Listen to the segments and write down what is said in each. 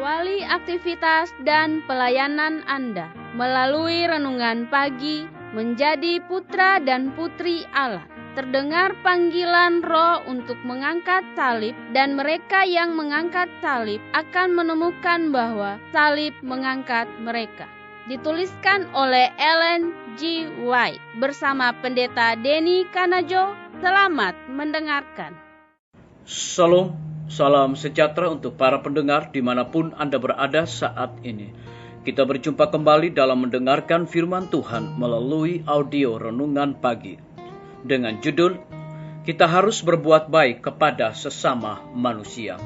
Awali aktivitas dan pelayanan Anda melalui renungan pagi menjadi putra dan putri Allah. Terdengar panggilan Roh untuk mengangkat salib, dan mereka yang mengangkat salib akan menemukan bahwa salib mengangkat mereka. Dituliskan oleh Ellen G. White bersama Pendeta Denny Kanajo. Selamat mendengarkan. Shalom, salam sejahtera untuk para pendengar dimanapun Anda berada saat ini. Kita berjumpa kembali dalam mendengarkan firman Tuhan melalui audio renungan pagi. Dengan judul, kita harus berbuat baik kepada sesama manusia.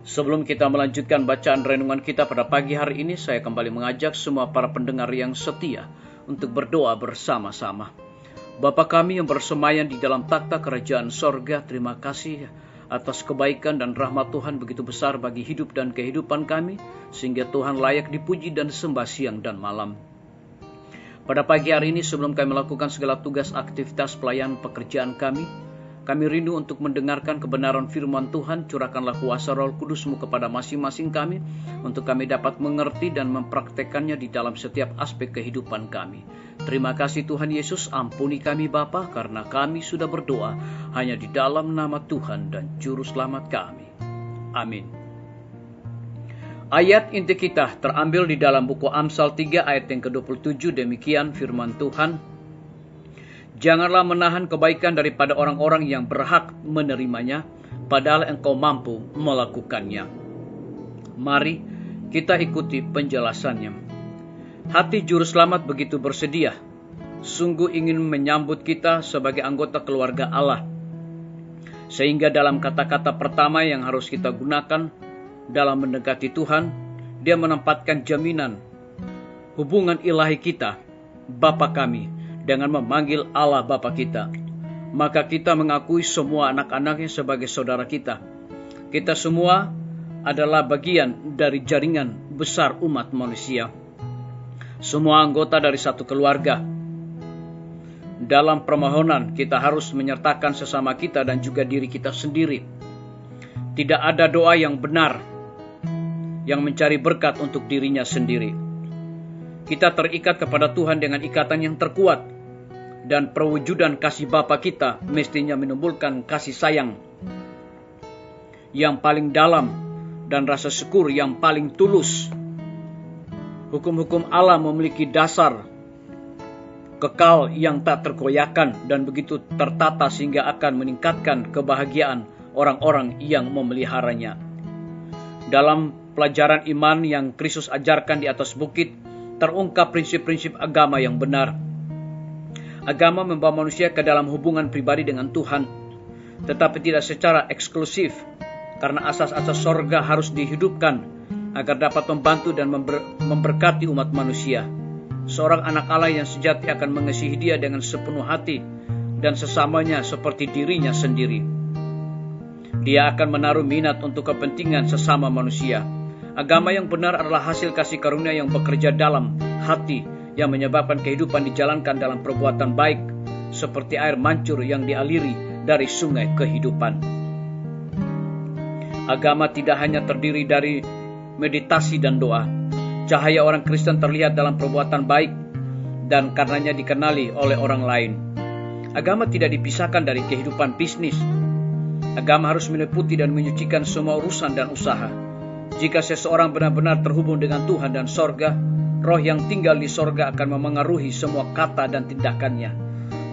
Sebelum kita melanjutkan bacaan renungan kita pada pagi hari ini, saya kembali mengajak semua para pendengar yang setia untuk berdoa bersama-sama. Bapa kami yang bersemayam di dalam takhta kerajaan sorga, terima kasih atas kebaikan dan rahmat Tuhan begitu besar bagi hidup dan kehidupan kami, sehingga Tuhan layak dipuji dan sembah siang dan malam. Pada pagi hari ini, sebelum kami melakukan segala tugas aktivitas pelayanan pekerjaan kami rindu untuk mendengarkan kebenaran firman Tuhan. Curahkanlah kuasa Roh Kudus-Mu kepada masing-masing kami, untuk kami dapat mengerti dan mempraktekannya di dalam setiap aspek kehidupan kami. Terima kasih Tuhan Yesus, ampuni kami Bapa, karena kami sudah berdoa hanya di dalam nama Tuhan dan Juru Selamat kami. Amin. Ayat inti kita terambil di dalam buku Amsal 3 ayat yang ke-27, demikian firman Tuhan. Janganlah menahan kebaikan daripada orang-orang yang berhak menerimanya, padahal engkau mampu melakukannya. Mari kita ikuti penjelasannya. Hati Juru Selamat begitu bersedia, sungguh ingin menyambut kita sebagai anggota keluarga Allah. Sehingga dalam kata-kata pertama yang harus kita gunakan dalam mendekati Tuhan, Dia menempatkan jaminan hubungan ilahi kita, Bapa kami, dengan memanggil Allah Bapa kita. Maka kita mengakui semua anak-anaknya sebagai saudara kita. Kita semua adalah bagian dari jaringan besar umat manusia. Semua anggota dari satu keluarga. Dalam permohonan kita harus menyertakan sesama kita dan juga diri kita sendiri. Tidak ada doa yang benar yang mencari berkat untuk dirinya sendiri. Kita terikat kepada Tuhan dengan ikatan yang terkuat. Dan perwujudan kasih Bapa kita mestinya menimbulkan kasih sayang yang paling dalam dan rasa syukur yang paling tulus. Hukum-hukum Allah memiliki dasar kekal yang tak tergoyahkan dan begitu tertata sehingga akan meningkatkan kebahagiaan orang-orang yang memeliharanya. Dalam pelajaran iman yang Kristus ajarkan di atas bukit, terungkap prinsip-prinsip agama yang benar. Agama membawa manusia ke dalam hubungan pribadi dengan Tuhan, tetapi tidak secara eksklusif, karena asas-asas sorga harus dihidupkan agar dapat membantu dan memberkati umat manusia. Seorang anak Allah yang sejati akan mengasihi Dia dengan sepenuh hati dan sesamanya seperti dirinya sendiri. Dia akan menaruh minat untuk kepentingan sesama manusia. Agama yang benar adalah hasil kasih karunia yang bekerja dalam hati, yang menyebabkan kehidupan dijalankan dalam perbuatan baik, seperti air mancur yang dialiri dari sungai kehidupan. Agama tidak hanya terdiri dari meditasi dan doa. Cahaya orang Kristen terlihat dalam perbuatan baik dan karenanya dikenali oleh orang lain. Agama tidak dipisahkan dari kehidupan bisnis. Agama harus meliputi dan menyucikan semua urusan dan usaha. Jika seseorang benar-benar terhubung dengan Tuhan dan sorga, Roh yang tinggal di sorga akan memengaruhi semua kata dan tindakannya.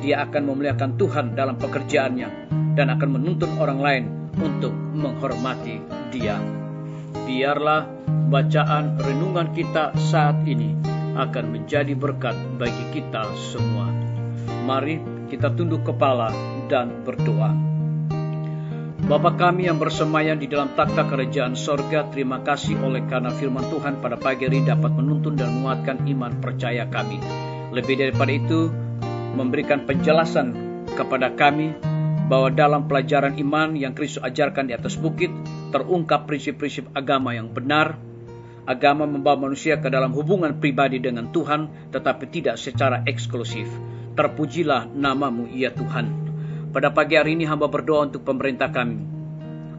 Dia akan memuliakan Tuhan dalam pekerjaannya dan akan menuntun orang lain untuk menghormati Dia. Biarlah bacaan renungan kita saat ini akan menjadi berkat bagi kita semua. Mari kita tunduk kepala dan berdoa. Bapa kami yang bersemayam di dalam takhta kerajaan sorga, terima kasih oleh karena firman Tuhan pada pagi hari dapat menuntun dan menguatkan iman percaya kami. Lebih daripada itu, memberikan penjelasan kepada kami bahwa dalam pelajaran iman yang Kristus ajarkan di atas bukit, terungkap prinsip-prinsip agama yang benar. Agama membawa manusia ke dalam hubungan pribadi dengan Tuhan, tetapi tidak secara eksklusif. Terpujilah nama-Mu ya Tuhan. Pada pagi hari ini hamba berdoa untuk pemerintah kami.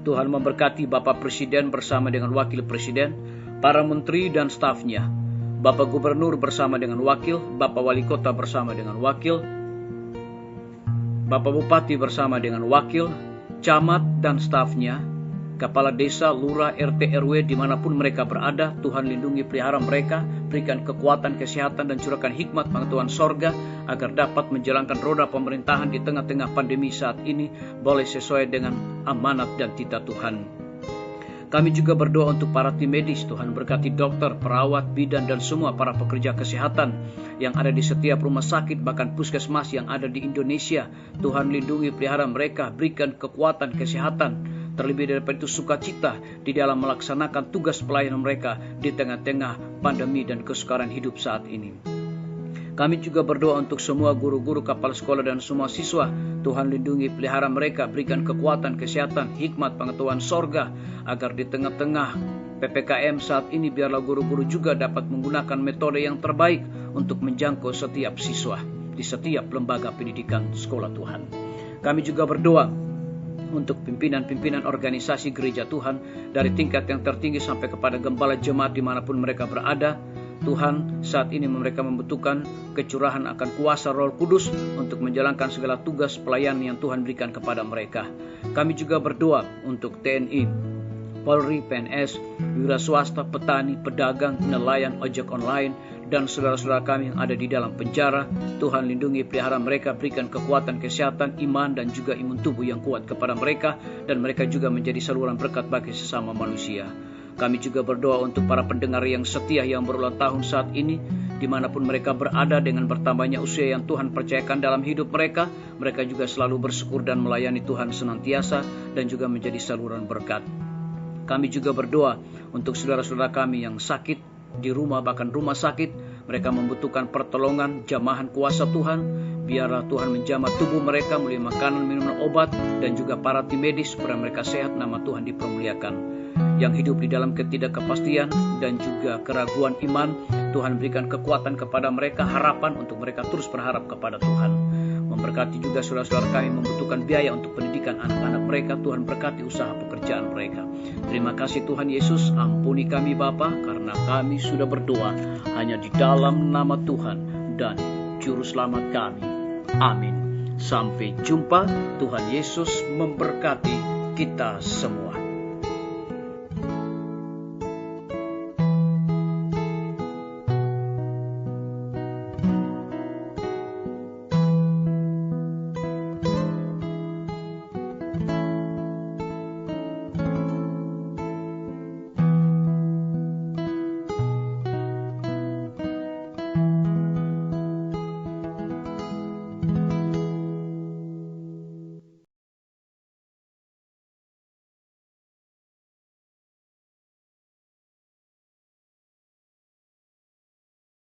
Tuhan memberkati Bapak Presiden bersama dengan Wakil Presiden, para menteri dan stafnya, Bapak Gubernur bersama dengan wakil, Bapak Wali Kota bersama dengan wakil, Bapak Bupati bersama dengan wakil, camat dan stafnya, kepala desa, lurah, RT, RW dimanapun mereka berada. Tuhan lindungi pelihara mereka, berikan kekuatan, kesehatan dan curahkan hikmat pengetahuan sorga agar dapat menjalankan roda pemerintahan di tengah-tengah pandemi saat ini boleh sesuai dengan amanat dan titah Tuhan. Kami juga berdoa untuk para tim medis. Tuhan berkati dokter, perawat, bidan dan semua para pekerja kesehatan yang ada di setiap rumah sakit bahkan puskesmas yang ada di Indonesia. Tuhan lindungi pelihara mereka, berikan kekuatan kesehatan, terlebih daripada itu sukacita di dalam melaksanakan tugas pelayanan mereka di tengah-tengah pandemi dan kesukaran hidup saat ini. Kami juga berdoa untuk semua guru-guru, kepala sekolah dan semua siswa. Tuhan lindungi pelihara mereka, berikan kekuatan, kesehatan, hikmat, pengetahuan sorga agar di tengah-tengah PPKM saat ini biarlah guru-guru juga dapat menggunakan metode yang terbaik untuk menjangkau setiap siswa di setiap lembaga pendidikan sekolah Tuhan. Kami juga berdoa untuk pimpinan-pimpinan organisasi gereja Tuhan dari tingkat yang tertinggi sampai kepada gembala jemaat dimanapun mereka berada. Tuhan, saat ini mereka membutuhkan kecurahan akan kuasa Roh Kudus untuk menjalankan segala tugas pelayanan yang Tuhan berikan kepada mereka. Kami juga berdoa untuk TNI, Polri, PNS, wira swasta, petani, pedagang, nelayan, ojek online, dan saudara-saudara kami yang ada di dalam penjara. Tuhan lindungi pelihara mereka, berikan kekuatan, kesehatan, iman, dan juga imun tubuh yang kuat kepada mereka, dan mereka juga menjadi saluran berkat bagi sesama manusia. Kami juga berdoa untuk para pendengar yang setia yang berulang tahun saat ini, dimanapun mereka berada dengan bertambahnya usia yang Tuhan percayakan dalam hidup mereka. Mereka juga selalu bersyukur dan melayani Tuhan senantiasa dan juga menjadi saluran berkat. Kami juga berdoa untuk saudara-saudara kami yang sakit di rumah, bahkan rumah sakit. Mereka membutuhkan pertolongan, jamahan kuasa Tuhan. Biarlah Tuhan menjamah tubuh mereka melalui makanan, minuman, obat, dan juga para tim medis supaya mereka sehat, nama Tuhan dipermuliakan. Yang hidup di dalam ketidakkepastian dan juga keraguan iman, Tuhan berikan kekuatan kepada mereka, harapan untuk mereka terus berharap kepada Tuhan. Memberkati juga saudara-saudara kami membutuhkan biaya untuk pendidikan anak-anak mereka. Tuhan berkati usaha pekerjaan mereka. Terima kasih Tuhan Yesus, ampuni kami Bapa, karena kami sudah berdoa hanya di dalam nama Tuhan dan Juru Selamat kami. Amin. Sampai jumpa. Tuhan Yesus memberkati kita semua.